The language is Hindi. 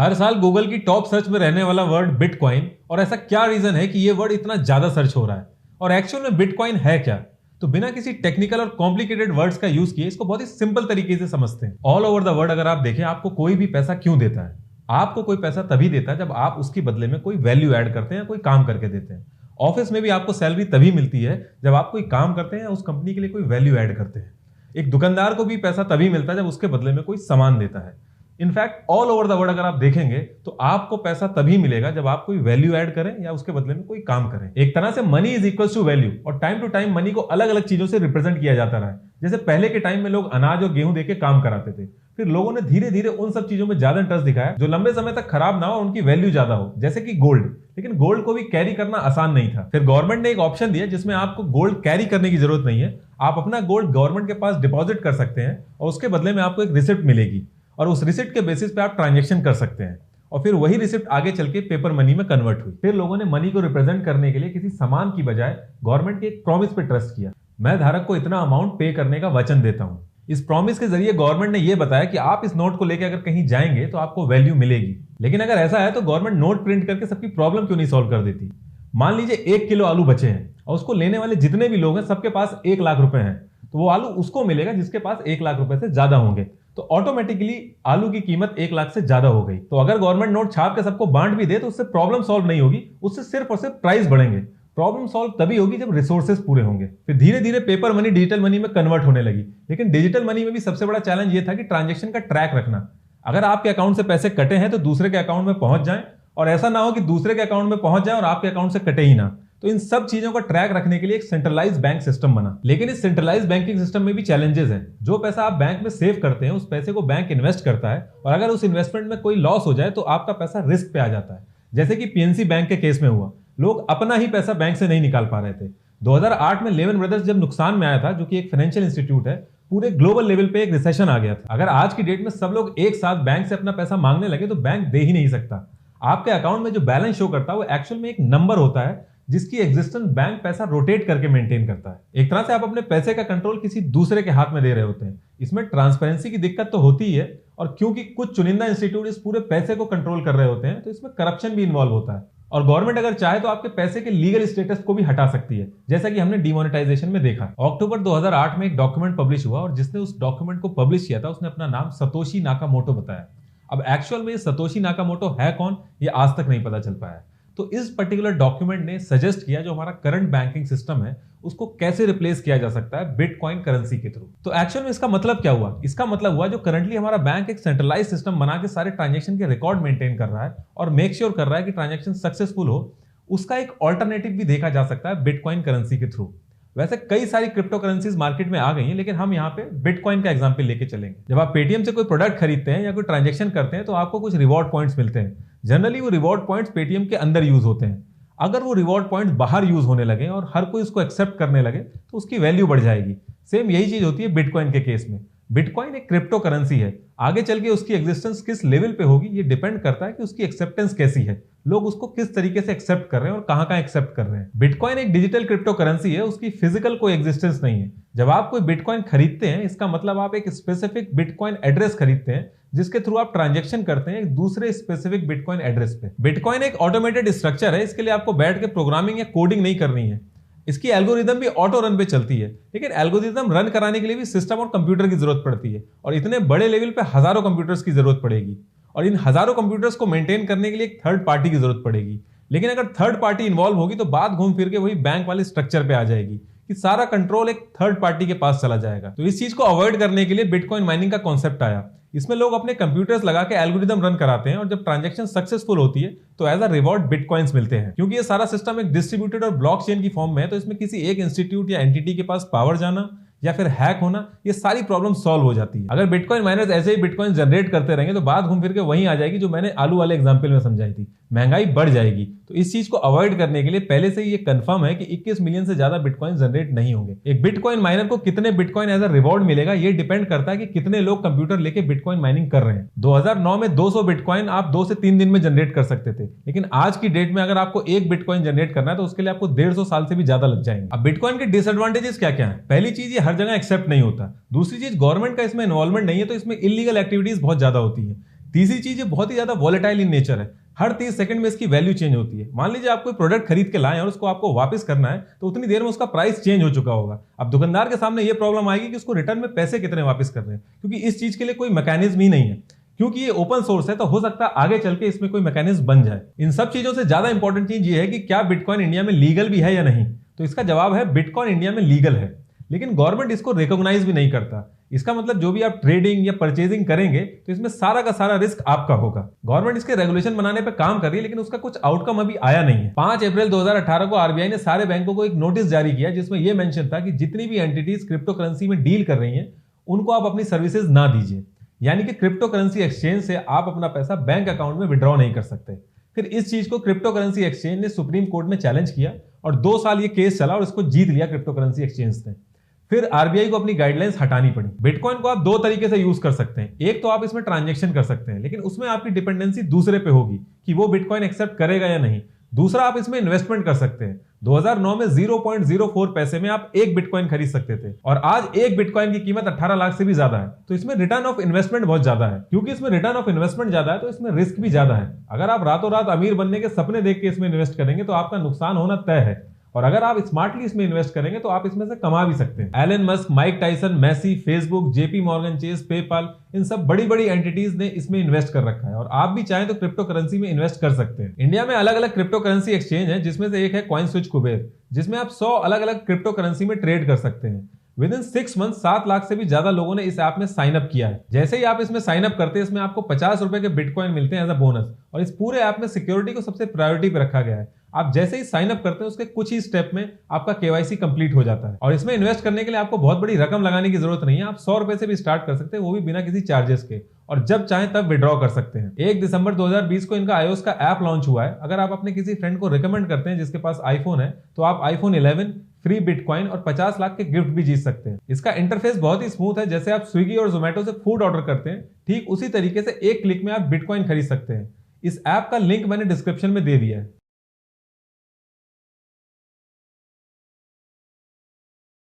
हर साल गूगल की टॉप सर्च में रहने वाला वर्ड बिटकॉइन, और ऐसा क्या रीजन है कि ये वर्ड इतना ज्यादा सर्च हो रहा है, और एक्चुअल में बिटकॉइन है क्या? तो बिना किसी टेक्निकल और कॉम्प्लिकेटेड वर्ड्स का यूज किए इसको बहुत ही सिंपल तरीके से समझते हैं। ऑल ओवर द वर्ल्ड अगर आप देखें, आपको कोई भी पैसा क्यों देता है? आपको कोई पैसा तभी देता है जब आप उसके बदले में कोई वैल्यू ऐड करते हैं, कोई काम करके देते हैं। ऑफिस में भी आपको सैलरी तभी मिलती है जब आप कोई काम करते हैं या उस कंपनी के लिए कोई वैल्यू ऐड करते हैं। एक दुकानदार को भी पैसा तभी मिलता है जब उसके बदले में कोई सामान देता है। In fact all over the world अगर आप देखेंगे तो आपको पैसा तभी मिलेगा जब आप कोई वैल्यू ऐड करें या उसके बदले में कोई काम करें। एक तरह से money is equal to value, और टाइम टू टाइम मनी को अलग अलग चीजों से रिप्रेजेंट किया जाता रहा है। जैसे पहले के टाइम में लोग अनाज और गेहूं देके काम कराते थे, फिर लोगों ने धीरे धीरे उन सब चीजों में ज्यादा इंटरेस्ट दिखाया जो लंबे समय तक खराब ना हो, उनकी वैल्यू ज्यादा हो, जैसे कि गोल्ड। लेकिन गोल्ड को भी कैरी करना आसान नहीं था। फिर गवर्नमेंट ने एक ऑप्शन दिया जिसमें आपको गोल्ड कैरी करने की जरूरत नहीं है, आप अपना गोल्ड गवर्नमेंट के पास डिपॉजिट कर सकते हैं और उसके बदले में आपको एक रिसिप्ट मिलेगी, और उस रिसिप्ट के बेसिस पे आप ट्रांजैक्शन कर सकते हैं, और फिर वही रिसिप्ट आगे चल के पेपर मनी में कन्वर्ट हुई। फिर लोगों ने मनी को रिप्रेजेंट करने के लिए किसी सामान की बजाय गवर्नमेंट के एक प्रॉमिस पे ट्रस्ट किया। मैं धारक को इतना अमाउंट पे करने का वचन देता हूं। इस प्रॉमिस के जरिए गवर्नमेंट ने यह बताया कि आप इस नोट को लेकर अगर कहीं जाएंगे तो आपको वैल्यू मिलेगी। लेकिन अगर ऐसा है तो गवर्नमेंट नोट प्रिंट करके सबकी प्रॉब्लम क्यों नहीं सॉल्व कर देती? मान लीजिए 1 किलो आलू बचे हैं और उसको लेने वाले जितने भी लोग हैं सबके पास 1 लाख रुपए हैं, तो वो आलू उसको मिलेगा जिसके पास 1 लाख रुपए से ज्यादा होंगे, तो ऑटोमेटिकली आलू की कीमत 1 लाख से ज्यादा हो गई। तो अगर गवर्नमेंट नोट छाप के सबको बांट भी दे तो उससे प्रॉब्लम सॉल्व नहीं होगी, उससे सिर्फ और सिर्फ प्राइस बढ़ेंगे। प्रॉब्लम सॉल्व तभी होगी जब रिसोर्सेज पूरे होंगे। फिर धीरे धीरे पेपर मनी डिजिटल मनी में कन्वर्ट होने लगी। लेकिन डिजिटल मनी में भी सबसे बड़ा चैलेंज ये था कि ट्रांजैक्शन का ट्रैक रखना। अगर आपके अकाउंट से पैसे कटे हैं तो दूसरे के अकाउंट में पहुंच जाएं, और ऐसा ना हो कि दूसरे के अकाउंट में पहुंच जाए और आपके अकाउंट से कटे ही ना। तो इन सब चीजों का ट्रैक रखने के लिए एक सेंट्रलाइज बैंक सिस्टम बना। लेकिन इस सेंट्रलाइज बैंकिंग सिस्टम में भी चैलेंजेस हैं। जो पैसा आप बैंक में सेव करते हैं उस पैसे को बैंक इन्वेस्ट करता है, और अगर उस इन्वेस्टमेंट में कोई लॉस हो जाए तो आपका पैसा रिस्क पे आ जाता है। जैसे कि पीएनसी बैंक के केस में हुआ, लोग अपना ही पैसा बैंक से नहीं निकाल पा रहे थे। 2008 में लेमन ब्रदर्स जब नुकसान में आया था, जो कि एक फाइनेंशियल इंस्टीट्यूट है, पूरे ग्लोबल लेवल पे एक रिसेशन आ गया था। अगर आज की डेट में सब लोग एक साथ बैंक से अपना पैसा मांगने लगे तो बैंक दे ही नहीं सकता। आपके अकाउंट में जो बैलेंस शो करता है वो एक्चुअल में एक नंबर होता है जिसकी एग्जिस्टेंस बैंक पैसा रोटेट करके मेंटेन करता है। एक तरह से आप अपने पैसे का कंट्रोल किसी दूसरे के हाथ में दे रहे होते हैं। इसमें ट्रांसपेरेंसी की दिक्कत तो होती ही है, और क्योंकि कुछ चुनिंदा इंस्टीट्यूट इस पूरे पैसे को कंट्रोल कर रहे होते हैं तो इसमें करप्शन भी इन्वॉल्व होता है। और गवर्नमेंट अगर चाहे तो आपके पैसे के लीगल स्टेटस को भी हटा सकती है, जैसा कि हमने डिमोनेटाइजेशन में देखा। अक्टूबर 2008 में एक डॉक्यूमेंट पब्लिश हुआ, और जिसने उस डॉक्यूमेंट को पब्लिश किया था उसने अपना नाम सतोशी नाकामोटो बताया। अब एक्चुअल में सतोशी नाकामोटो है कौन, ये आज तक नहीं पता चल पाया। तो इस पर्टिकुलर डॉक्यूमेंट ने सजेस्ट किया जो हमारा करंट बैंकिंग सिस्टम है उसको कैसे रिप्लेस किया जा सकता है बिटकॉइन करेंसी के थ्रू। तो एक्चुअल में इसका मतलब क्या हुआ? इसका मतलब हुआ जो करंटली हमारा बैंक एक सेंट्रलाइज सिस्टम बना के सारे ट्रांजैक्शन के रिकॉर्ड मेंटेन कर रहा है और मेक श्योर कर रहा है कि ट्रांजैक्शन सक्सेसफुल हो, उसका एक ऑल्टरनेटिव भी देखा जा सकता है बिटकॉइन करेंसी के थ्रू। वैसे कई सारी क्रिप्टो करेंसीज मार्केट में आ गई हैं, लेकिन हम यहाँ पे बिटकॉइन का एग्जांपल लेके चलेंगे। जब आप पेटीएम से कोई प्रोडक्ट खरीदते हैं या कोई ट्रांजैक्शन करते हैं तो आपको कुछ रिवॉर्ड पॉइंट्स मिलते हैं। जनरली वो रिवॉर्ड पॉइंट्स पेटीएम के अंदर यूज होते हैं। अगर वो रिवॉर्ड पॉइंट्स बाहर यूज होने लगे और हर कोई उसको एक्सेप्ट करने लगे तो उसकी वैल्यू बढ़ जाएगी। सेम यही चीज होती है बिटकॉइन के केस में। बिटकॉइन एक क्रिप्टो करेंसी है, आगे चल के उसकी एग्जिस्टेंस किस लेवल पे होगी ये डिपेंड करता है कि उसकी एक्सेप्टेंस कैसी है, लोग उसको किस तरीके से एक्सेप्ट कर रहे हैं और कहां एक्सेप्ट कर रहे हैं। बिटकॉइन एक डिजिटल क्रिप्टो करेंसी है, उसकी फिजिकल कोई एग्जिस्टेंस नहीं है। जब आप कोई बिटकॉइन खरीदते हैं इसका मतलब आप एक स्पेसिफिक बिटकॉइन एड्रेस खरीदते हैं जिसके थ्रू आप ट्रांजैक्शन करते हैं एक दूसरे स्पेसिफिक बिटकॉइन एड्रेस पे। बिटकॉइन एक ऑटोमेटेड स्ट्रक्चर है, इसके लिए आपको बैठ के प्रोग्रामिंग या कोडिंग नहीं करनी है। इसकी एल्गोरिदम भी ऑटो रन पे चलती है, लेकिन एल्गोरिदम रन कराने के लिए भी सिस्टम और कंप्यूटर की जरूरत पड़ती है, और इतने बड़े लेवल पे हजारों कंप्यूटर्स की जरूरत पड़ेगी, और इन हजारों कंप्यूटर्स को मेंटेन करने के लिए एक थर्ड पार्टी की जरूरत पड़ेगी। लेकिन अगर थर्ड पार्टी इन्वॉल्व होगी तो बात घूम फिर के वही बैंक वाले स्ट्रक्चर पे आ जाएगी कि सारा कंट्रोल एक थर्ड पार्टी के पास चला जाएगा। तो इस चीज को अवॉइड करने के लिए बिटकॉइन माइनिंग का कॉन्सेप्ट आया। इसमें लोग अपने कंप्यूटर्स लगा के एल्गोरिदम रन कराते हैं, और जब ट्रांजैक्शन सक्सेसफुल होती है तो एज अ रिवॉर्ड बिटकॉइंस मिलते हैं। क्योंकि ये सारा सिस्टम एक डिस्ट्रीब्यूटेड और ब्लॉकचेन की फॉर्म में है, तो इसमें किसी एक इंस्टीट्यूट या एंटिटी के पास पावर जाना या फिर हैक होना, ये सारी प्रॉब्लम सॉल्व हो जाती है। अगर बिटकॉइन माइनर्स ऐसे ही बिटकॉइन जनरेट करते रहेंगे तो बात घूम फिर के वहीं आ जाएगी जो मैंने आलू वाले एग्जांपल में समझाई थी, महंगाई बढ़ जाएगी। तो इस चीज को अवॉइड करने के लिए पहले से ही ये कंफर्म है कि 21 मिलियन से ज्यादा बिटकॉइन जनरेट नहीं होंगे। एक बिटकॉइन माइनर को कितने बिटकॉइन एज अ रिवॉर्ड मिलेगा ये डिपेंड करता है कि कितने लोग कंप्यूटर लेके बिटकॉइन माइनिंग कर रहे हैं। 2009 में 200 बिटकॉइन आप 2 से 3 दिन में जनरेट कर सकते थे, लेकिन आज की डेट में अगर आपको एक बिटकॉइन जनरेट करना है तो उसके लिए आपको 150 साल से भी ज्यादा लग जाएंगे। अब बिटकॉइन के डिसएडवांटेजेस क्या क्या है? पहली चीज, ये हर जगह एक्सेप्ट नहीं होता। दूसरी चीज, गवर्नमेंट का इसमें इन्वॉल्वमेंट नहीं है, तो इसमें इलीगल एक्टिविटीज बहुत ज्यादा होती है। तीसरी चीज, ये बहुत ही ज्यादा वॉलेटाइल इन नेचर है। हर 30 सेकंड में इसकी वैल्यू चेंज होती है। मान लीजिए आप कोई प्रोडक्ट खरीद के लाए और उसको आपको वापस करना है, तो उतनी देर में उसका प्राइस चेंज हो चुका होगा। अब दुकानदार के सामने ये प्रॉब्लम आएगी कि उसको रिटर्न में पैसे कितने वापस कर रहे हैं, क्योंकि इस चीज के लिए कोई मैकेनिज्म ही नहीं है। क्योंकि ये ओपन सोर्स है तो हो सकता है आगे चल के इसमें कोई मैकेनिज्म बन जाए। इन सब चीजों से ज्यादा इंपॉर्टेंट चीज ये है कि क्या बिटकॉइन इंडिया में लीगल भी है या नहीं। तो इसका जवाब है बिटकॉइन इंडिया में लीगल है, लेकिन गवर्नमेंट इसको रिकॉग्नाइज भी नहीं करता। इसका मतलब जो भी आप ट्रेडिंग या परचेजिंग करेंगे तो इसमें सारा का सारा रिस्क आपका होगा। गवर्नमेंट इसके रेगुलेशन बनाने पे काम कर रही है, लेकिन उसका कुछ आउटकम अभी आया नहीं है। 5 अप्रैल 2018 को आरबीआई ने सारे बैंकों को एक नोटिस जारी किया, जिसमें यह मेंशन था कि जितनी भी एंटिटीज क्रिप्टो करेंसी में डील कर रही हैं उनको आप अपनी सर्विसेज ना दीजिए। यानी कि क्रिप्टो करेंसी एक्सचेंज से आप अपना पैसा बैंक अकाउंट में विड्रॉ नहीं कर सकते। फिर इस चीज को क्रिप्टो करेंसी एक्सचेंज ने सुप्रीम कोर्ट में चैलेंज किया और 2 साल ये केस चला और इसको जीत लिया क्रिप्टो करेंसी एक्सचेंज ने। फिर आरबीआई को अपनी गाइडलाइंस हटानी पड़ी। बिटकॉइन को आप 2 तरीके से यूज कर सकते हैं। एक तो आप इसमें ट्रांजैक्शन कर सकते हैं, लेकिन उसमें आपकी डिपेंडेंसी दूसरे पे होगी कि वो बिटकॉइन एक्सेप्ट करेगा या नहीं। दूसरा, आप इसमें इन्वेस्टमेंट कर सकते हैं। 2009 में 0.04 पैसे में आप एक बिटकॉइन खरीद सकते थे और आज एक बिटकॉइन की कीमत 18 लाख से भी ज्यादा है। तो इसमें रिटर्न ऑफ इन्वेस्टमेंट बहुत ज्यादा है। क्योंकि इसमें रिटर्न ऑफ इन्वेस्टमेंट ज्यादा है तो इसमें रिस्क भी ज्यादा है। अगर आप रातों रात अमीर बनने के सपने देख के इसमें इन्वेस्ट करेंगे तो आपका नुकसान होना तय है, और अगर आप स्मार्टली इसमें इन्वेस्ट करेंगे तो आप इसमें से कमा भी सकते हैं। Elon Musk, Mike Tyson, Messi, Facebook, JP Morgan Chase, PayPal, इन सब बड़ी बड़ी एंटिटीज ने इसमें इन्वेस्ट कर रखा है और आप भी चाहें तो क्रिप्टो करेंसी में इन्वेस्ट कर सकते हैं। इंडिया में अलग अलग क्रिप्टो करेंसी एक्सचेंज है, जिसमें से एक है कॉइन स्विच कुबेर, जिसमें आप 100 अलग अलग क्रिप्टो करेंसी में ट्रेड कर सकते हैं। विद इन 6 मंथ 7 लाख से भी ज्यादा लोगों ने इस ऐप में साइन अप किया है। जैसे ही आप इसमें साइन अप करते हैं, इसमें आपको 50 रुपए के बिटकॉइन मिलते हैं एज अ बोनस, और इस पूरे ऐप में सिक्योरिटी को सबसे प्रायोरिटी पे रखा गया है। आप जैसे ही साइन अप करते हैं उसके कुछ ही स्टेप में आपका केवाईसी कंप्लीट हो जाता है, और इसमें इन्वेस्ट करने के लिए आपको बहुत बड़ी रकम लगाने की जरूरत नहीं है। आप 100 रुपए से भी स्टार्ट कर सकते हैं, वो भी बिना किसी चार्जेस के, और जब चाहें तब विड्रॉ कर सकते हैं। 1 दिसंबर 2020 को इनका iOS का ऐप लॉन्च हुआ है। अगर आप अपने किसी फ्रेंड को रिकमेंड करते हैं जिसके पास आईफोन है, तो आप आईफोन 11 फ्री बिटकॉइन और 50 लाख के गिफ्ट भी जीत सकते हैं। इसका इंटरफेस बहुत ही स्मूथ है। जैसे आप स्विगी और जोमेटो से फूड ऑर्डर करते हैं, ठीक उसी तरीके से एक क्लिक में आप बिटकॉइन खरीद सकते हैं। इस ऐप का लिंक मैंने डिस्क्रिप्शन में दे दिया है।